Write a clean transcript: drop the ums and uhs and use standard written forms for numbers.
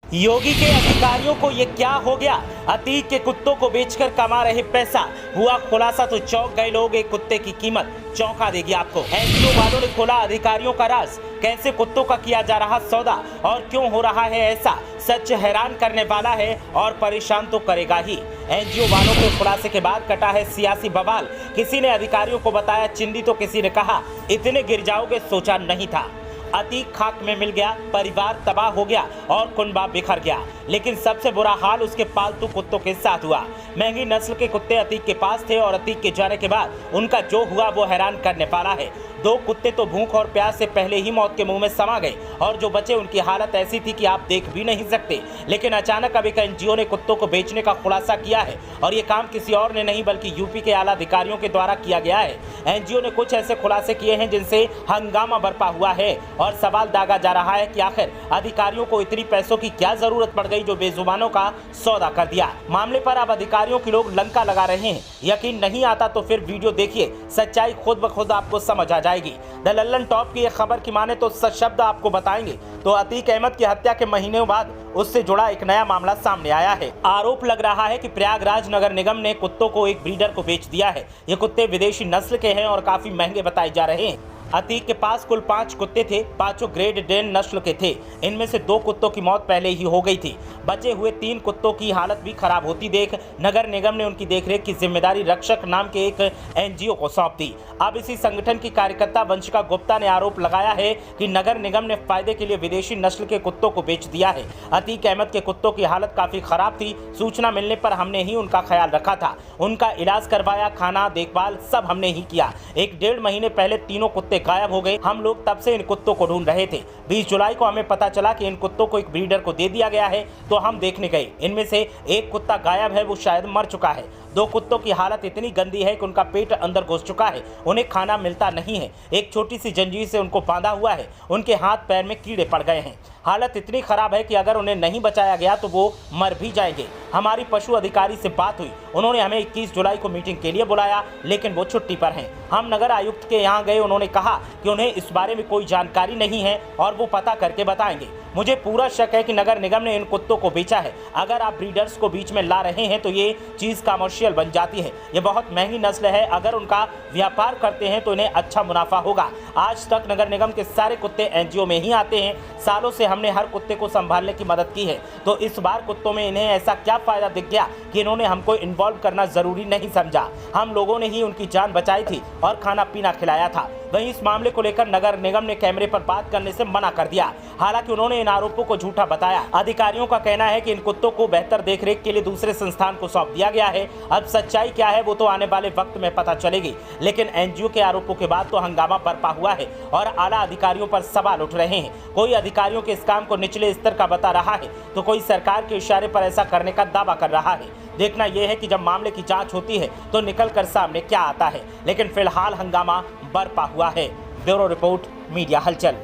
योगी के अधिकारियों को ये क्या हो गया? अतीक के कुत्तों को बेचकर कमा रहे पैसा। हुआ खुलासा तो चौंक गए लोग। एक कुत्ते की कीमत चौंका देगी आपको। एनजीओ वालों ने खोला अधिकारियों का राज। कैसे कुत्तों का किया जा रहा सौदा और क्यों हो रहा है ऐसा? सच हैरान करने वाला है और परेशान तो करेगा ही। एनजीओ वालों के खुलासे के बाद कटा है सियासी बवाल। किसी ने अधिकारियों को बताया चिंदी तो किसी ने कहा इतने गिर जाओगे सोचा नहीं था। अतीक खाक में मिल गया, परिवार तबाह हो गया और कुनबा बिखर गया। लेकिन सबसे बुरा हाल उसके पालतू कुत्तों के साथ हुआ। महंगी नस्ल के कुत्ते अतीक के पास थे और अतीक के जाने के बाद उनका जो हुआ वो हैरान करने वाला है। दो कुत्ते तो भूख और प्यास से पहले ही मौत के मुंह में समा गए और जो बचे उनकी हालत ऐसी थी कि आप देख भी नहीं सकते। लेकिन अचानक अब एक एनजीओ ने कुत्तों को बेचने का खुलासा किया है और ये काम किसी और ने नहीं बल्कि यूपी के आला अधिकारियों के द्वारा किया गया है। एनजीओ ने कुछ ऐसे खुलासे किए हैं जिनसे हंगामा बरपा हुआ है और सवाल दागा जा रहा है कि आखिर अधिकारियों को इतनी पैसों की क्या जरूरत पड़ गई जो बेजुबानों का सौदा कर दिया। मामले पर अब अधिकारियों की लोग लंका लगा रहे हैं। यकीन नहीं आता तो फिर वीडियो देखिए, सच्चाई खुद ब खुद आपको समझ आ जाएगी। द लल्लन टॉप की एक खबर की माने तो सच शब्द आपको बताएंगे तो अतीक अहमद की हत्या के महीनों बाद उससे जुड़ा एक नया मामला सामने आया है। आरोप लग रहा है कि प्रयागराज नगर निगम ने कुत्तों को एक ब्रीडर को बेच दिया है। ये कुत्ते विदेशी नस्ल के हैं और काफी महंगे बताए जा रहे हैं। अतीक के पास कुल 5 कुत्ते थे। पांचों ग्रेट डेन नस्ल के थे। इनमें से 2 कुत्तों की मौत पहले ही हो गई थी। बचे हुए 3 कुत्तों की हालत भी खराब होती देख नगर निगम ने उनकी देखरेख की जिम्मेदारी रक्षक नाम के एक एनजीओ को सौंप दी। अब इसी संगठन की कार्यकर्ता वंशिका गुप्ता ने आरोप लगाया है कि नगर निगम ने फायदे के लिए विदेशी नस्ल के कुत्तों को बेच दिया है। अतीक अहमद के कुत्तों की हालत काफी खराब थी। सूचना मिलने पर हमने ही उनका ख्याल रखा था, उनका इलाज करवाया, खाना देखभाल सब हमने ही किया। 1-1.5 महीने पहले तीनों कुत्ते गायब हो गए। हम लोग तब से इन कुत्तों को ढूंढ रहे थे। 20 जुलाई को हमें पता चला कि इन कुत्तों को एक ब्रीडर को दे दिया गया है तो हम देखने गए। इनमें से एक कुत्ता गायब है, वो शायद मर चुका है। 2 कुत्तों की हालत इतनी गंदी है कि उनका पेट अंदर घुस चुका है, उन्हें खाना मिलता नहीं है। एक छोटी सी जंजीर से उनको बांधा हुआ है, उनके हाथ पैर में कीड़े पड़ गए हैं। हालत इतनी खराब है कि अगर उन्हें नहीं बचाया गया तो वो मर भी जाएंगे। हमारी पशु अधिकारी से बात हुई, उन्होंने हमें 21 जुलाई को मीटिंग के लिए बुलाया लेकिन वो छुट्टी पर हैं। हम नगर आयुक्त के यहाँ गए, उन्होंने कहा कि उन्हें इस बारे में कोई जानकारी नहीं है और वो पता करके बताएंगे। मुझे पूरा शक है कि नगर निगम ने इन कुत्तों को बेचा है। अगर आप ब्रीडर्स को बीच में ला रहे हैं तो ये चीज कमर्शियल बन जाती है। ये बहुत महंगी नस्ल है, अगर उनका व्यापार करते हैं तो इन्हें अच्छा मुनाफा होगा। आज तक नगर निगम के सारे कुत्ते एनजीओ में ही आते हैं। सालों से हमने हर कुत्ते को संभालने की मदद की है, तो इस बार कुत्तों में इन्हें ऐसा क्या फायदा दिख गया कि इन्होंने हमको इन्वॉल्व करना जरूरी नहीं समझा। हम लोगों ने ही उनकी जान बचाई थी और खाना पीना खिलाया था। वहीं इस मामले को लेकर नगर निगम ने कैमरे पर बात करने से मना कर दिया। हालांकि उन्होंने इन आरोपों को झूठा बताया। अधिकारियों का कहना है कि इन कुत्तों को बेहतर देखरेख के लिए दूसरे संस्थान को सौंप दिया गया है। अब सच्चाई क्या है वो तो आने वाले वक्त में पता चलेगी। लेकिन एनजीओ के आरोपों के बाद तो हंगामा बरपा हुआ है और आला अधिकारियों पर सवाल उठ रहे हैं। कोई अधिकारियों के इस काम को निचले स्तर का बता रहा है तो कोई सरकार के इशारे पर ऐसा करने का दावा कर रहा है। देखना यह है कि जब मामले की जांच होती है तो निकल कर सामने क्या आता है। लेकिन फिलहाल हंगामा बरपा हुआ है। ब्यूरो रिपोर्ट, मीडिया हलचल।